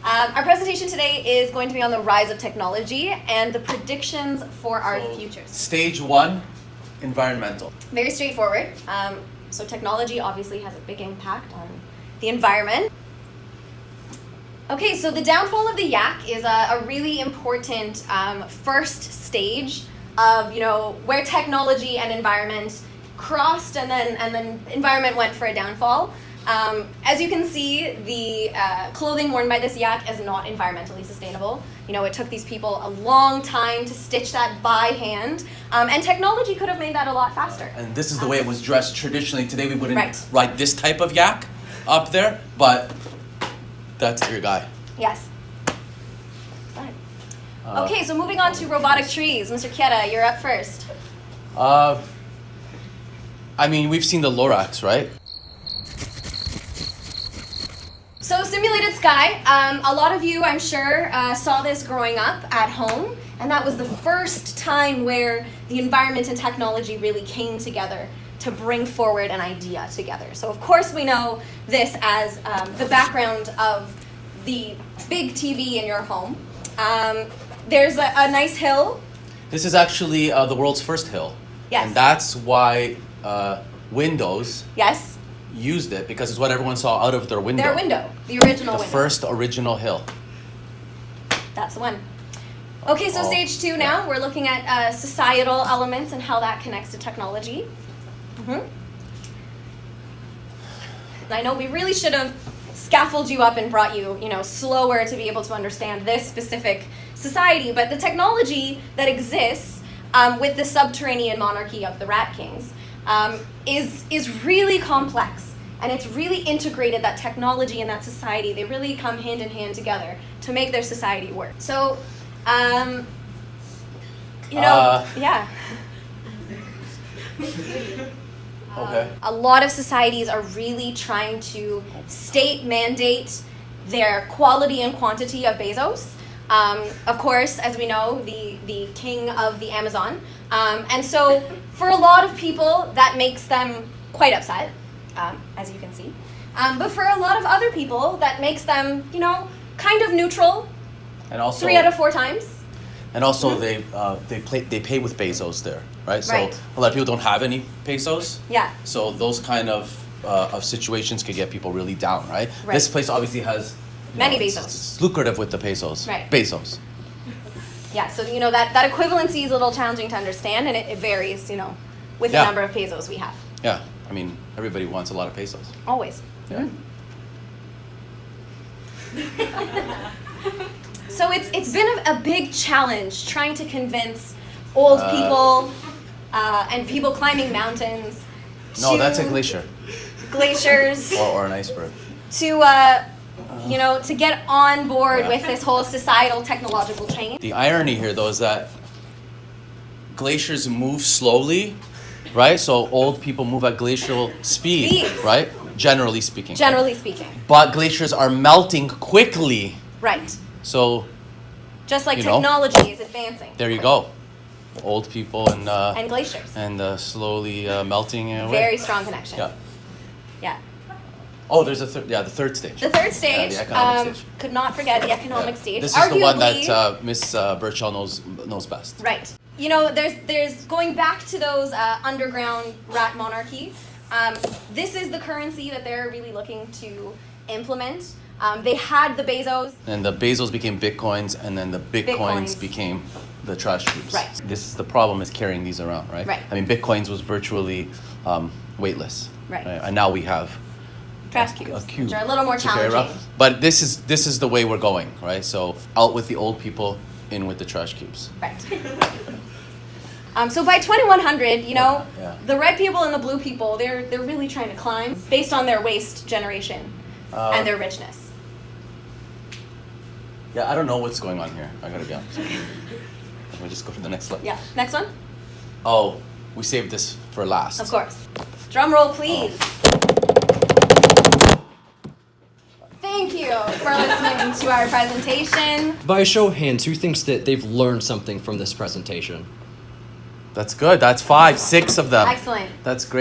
Our presentation today is going to be on the rise of technology and the predictions for our futures. Stage 1, environmental. Very straightforward. So technology obviously has a big impact on the environment. Okay, so the downfall of the yak is a really important first stage of, where technology and environment crossed, and then environment went for a downfall. As you can see, the clothing worn by this yak is not environmentally sustainable. It took these people a long time to stitch that by hand, and technology could have made that a lot faster. And this is the way it was dressed traditionally. Today we wouldn't ride this type of yak up there, but that's your guy. Yes. Okay, so moving on to robotic trees. Mr. Kieta, you're up first. We've seen the Lorax, right? So simulated sky, a lot of you, I'm sure, saw this growing up at home, and that was the first time where the environment and technology really came together to bring forward an idea together. So of course we know this as the background of the big TV in your home. There's a nice hill. This is actually the world's first hill. Yes. And that's why Windows Yes. used it, because it's what everyone saw out of their window. Their window, the original window. The first original hill. That's the one. Okay, so stage 2 now, we're looking at societal elements and how that connects to technology. I know we really should have scaffolded you up and brought you, slower to be able to understand this specific society, but the technology that exists with the subterranean monarchy of the Rat Kings is really complex, and it's really integrated. That technology and that society, they really come hand in hand together to make their society work. So, yeah. Okay. A lot of societies are really trying to mandate their quality and quantity of Bezos. Of course, as we know, the king of the Amazon. And so for a lot of people, that makes them quite upset, as you can see. But for a lot of other people, that makes them, kind of neutral. And also 3 out of 4 times. And also they pay with pesos there, right? So a lot of people don't have any pesos. Yeah. So those kind of situations could get people really down, right? This place obviously has many pesos. It's lucrative with the pesos. Right. Pesos. Yeah, so that equivalency is a little challenging to understand, and it varies, with the number of pesos we have. Yeah, everybody wants a lot of pesos. Always. Yeah. So it's been a big challenge trying to convince old people and people climbing mountains. No, that's a glacier. Glaciers. or an iceberg. To get on board with this whole societal technological change. The irony here, though, is that glaciers move slowly, right? So old people move at glacial speed, right? Generally speaking. Generally speaking. But glaciers are melting quickly. Right. So, just like technology is advancing. There you go. Old people and glaciers. And slowly melting away. Very strong connection. Yeah. Oh, there's the third stage. The third stage. The economic stage. Could not forget the economic stage. This is the one that Miss Birchall knows best. Right. There's going back to those underground rat monarchy. This is the currency that they're really looking to implement. They had the Bezos. And the Bezos became Bitcoins, and then the Bitcoins became the trash cubes. Right. This is the problem, is carrying these around, right? Right. Bitcoins was virtually weightless. Right. And now we have trash cubes, a cube, which are a little more challenging. But this is the way we're going, right? So out with the old people, in with the trash cubes. Right. So by 2100, the red people and the blue people, they're really trying to climb based on their waste generation and their richness. Yeah, I don't know what's going on here. I gotta be honest. Let me just go to the next slide. Yeah, next one. Oh, we saved this for last. Of course. Drum roll, please. Thank you for listening to our presentation. By a show of hands, who thinks that they've learned something from this presentation? That's good. That's 5, 6 of them. Excellent. That's great.